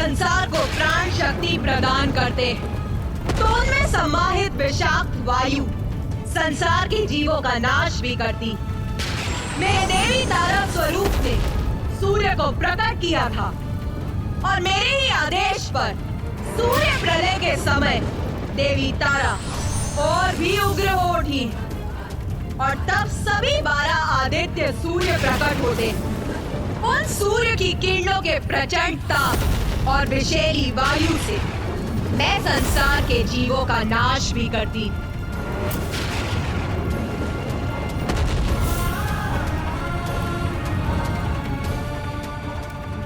संसार को प्राण शक्ति प्रदान करते हैं, तो उनमें समाहित विषाक्त वायु संसार के जीवों का नाश भी करती। मेरे देवी तारा स्वरूप ने सूर्य को प्रकट किया था और मेरे ही आदेश पर सूर्य प्रलय के समय देवी तारा और भी उग्र हो उठी और तब सभी 12 आदित्य सूर्य प्रकट होते। उन सूर्य की किरणों के प्रचंड ताप और विषैली वायु से मैं संसार के जीवों का नाश भी करती।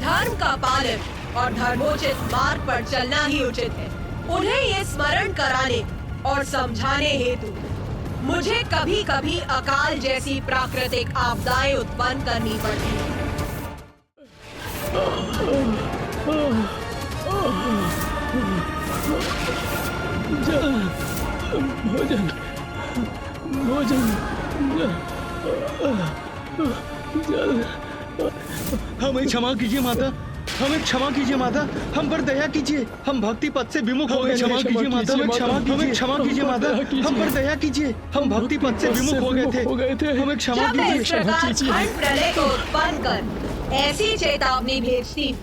धर्म का पालन और धर्मोचित मार्ग पर चलना ही उचित है। उन्हें ये स्मरण कराने और समझाने हेतु मुझे कभी कभी अकाल जैसी प्राकृतिक आपदाएं उत्पन्न करनी पड़ती हैं। भोजन भोजन जल। हमें क्षमा कीजिए माता, हमें क्षमा कीजिए माता, हम पर दया कीजिए, हम भक्ति पथ से विमुख हो गए। क्षमा कीजिए माता, हमें क्षमा कीजिए माता, हम पर दया कीजिए, हम भक्ति पथ से विमुख हो गए थे, हमें क्षमा जब मैं इस कीजिए। प्रकार खंड प्रलय को उत्पन्न कर ऐसी चेतावनी भेजती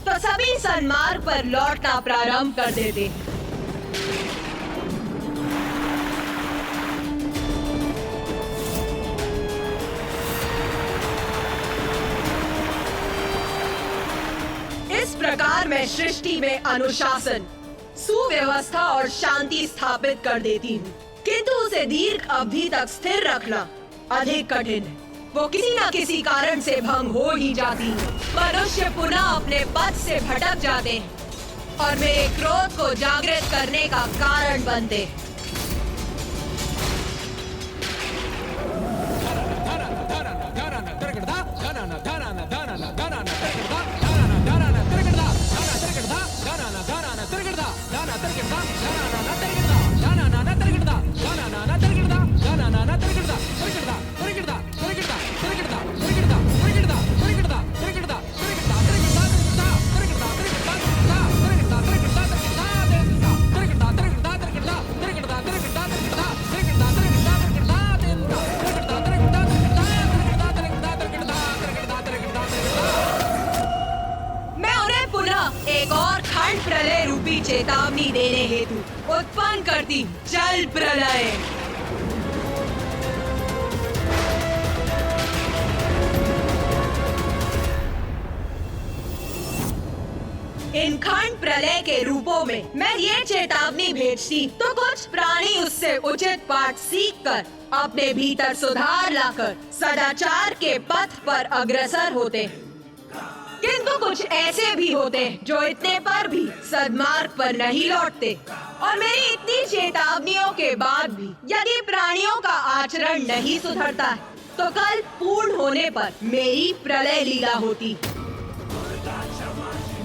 तो सभी सन्मार्ग पर लौटना प्रारंभ कर देते। इस प्रकार मैं सृष्टि में अनुशासन, सुव्यवस्था और शांति स्थापित कर देती हूँ, किंतु उसे दीर्घ अवधि तक स्थिर रखना अधिक कठिन है। वो किसी न किसी कारण से भंग हो ही जाती है। मनुष्य पुनः अपने पथ से भटक जाते हैं और मेरे क्रोध को जागृत करने का कारण बनते हैं। प्रलय रूपी चेतावनी देने हेतु उत्पन्न करती जल प्रलय। इन खंड प्रलय के रूपों में मैं ये चेतावनी भेजती तो कुछ प्राणी उससे उचित पाठ सीखकर अपने भीतर सुधार लाकर सदाचार के पथ पर अग्रसर होते, किंतु कुछ ऐसे भी होते जो इतने पर भी सद्मार्ग पर नहीं लौटते। और मेरी इतनी चेतावनियों के बाद भी यदि प्राणियों का आचरण नहीं सुधरता है तो कल पूर्ण होने पर मेरी प्रलय लीला होती,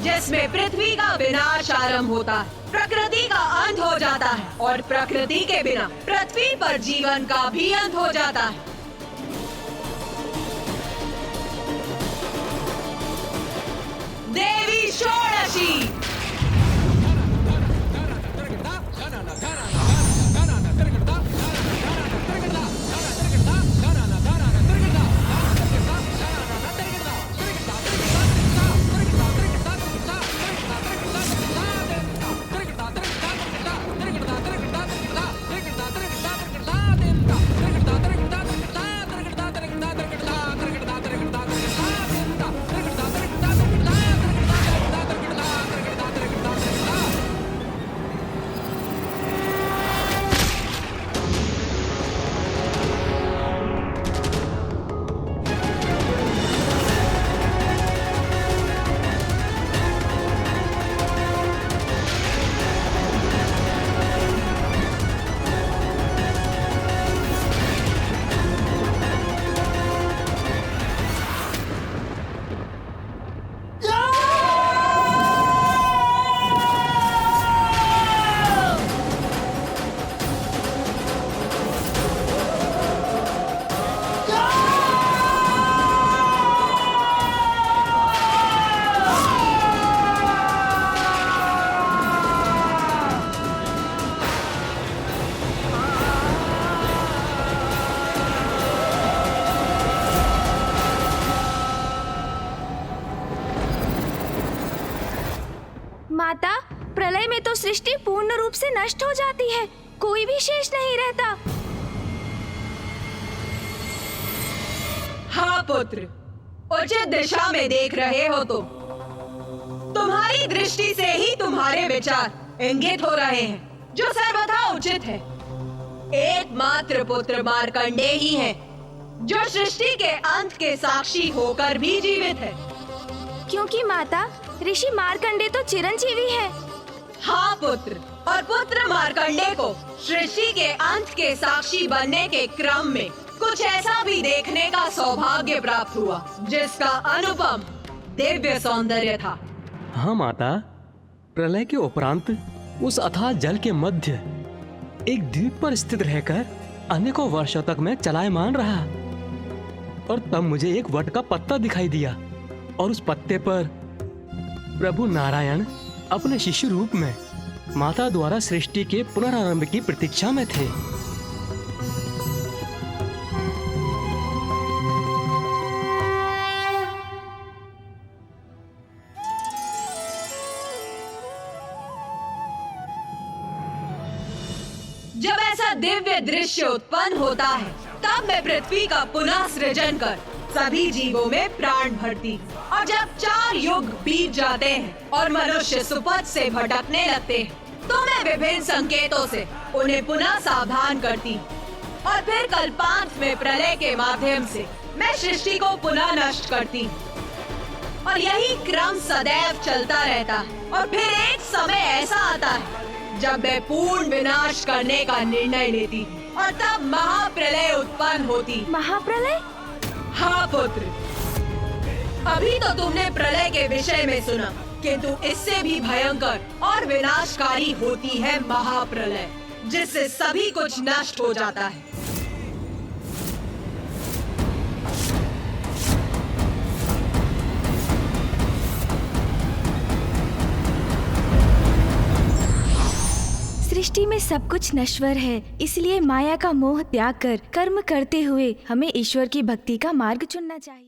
जिसमें पृथ्वी का विनाश आरंभ होता है, प्रकृति का अंत हो जाता है और प्रकृति के बिना पृथ्वी पर जीवन का भी अंत हो जाता है। देवी षोडशी। माता, प्रलय में तो सृष्टि पूर्ण रूप से नष्ट हो जाती है, कोई भी शेष नहीं रहता। हाँ पुत्र, उचित दिशा में देख रहे हो तुम। तुम्हारी दृष्टि से ही तुम्हारे विचार इंगित हो रहे हैं, जो सर्वथा उचित है। एकमात्र पुत्र मार्कंडेय ही है, जो सृष्टि के अंत के साक्षी होकर भी जीवित है। क्योंकि माता, ऋषि मार्कंडेय तो चिरंजीवी है। हाँ पुत्र, और पुत्र मार्कंडेय को सृष्टि के अंत के साक्षी बनने के क्रम में कुछ ऐसा भी देखने का सौभाग्य प्राप्त हुआ, जिसका अनुपम दिव्य सौंदर्य था। हाँ माता, प्रलय के उपरांत उस अथाह जल के मध्य एक द्वीप पर स्थित रहकर अनेकों वर्षों तक मैं चलायमान रहा, और तब मुझे एक वट का पत्ता दिखाई दिया, और उस पत्ते पर प्रभु नारायण अपने शिशु रूप में माता द्वारा सृष्टि के पुनरारंभ की प्रतीक्षा में थे। जब ऐसा दिव्य दृश्य उत्पन्न होता है, तब मैं पृथ्वी का पुनः सृजन कर सभी जीवों में प्राण भरती, और जब 4 युग बीत जाते हैं और मनुष्य सुपथ से भटकने लगते हैं, तो मैं विभिन्न संकेतों से उन्हें पुनः सावधान करती, और फिर कल्पांत में प्रलय के माध्यम से मैं सृष्टि को पुनः नष्ट करती, और यही क्रम सदैव चलता रहता है। और फिर एक समय ऐसा आता है जब मैं पूर्ण विनाश करने का निर्णय लेती, और तब महाप्रलय उत्पन्न होती। महाप्रलय? हाँ पुत्र, अभी तो तुमने प्रलय के विषय में सुना, किंतु इससे भी भयंकर और विनाशकारी होती है महाप्रलय, जिससे सभी कुछ नष्ट हो जाता है। सृष्टि में सब कुछ नश्वर है, इसलिए माया का मोह त्याग कर कर्म करते हुए हमें ईश्वर की भक्ति का मार्ग चुनना चाहिए।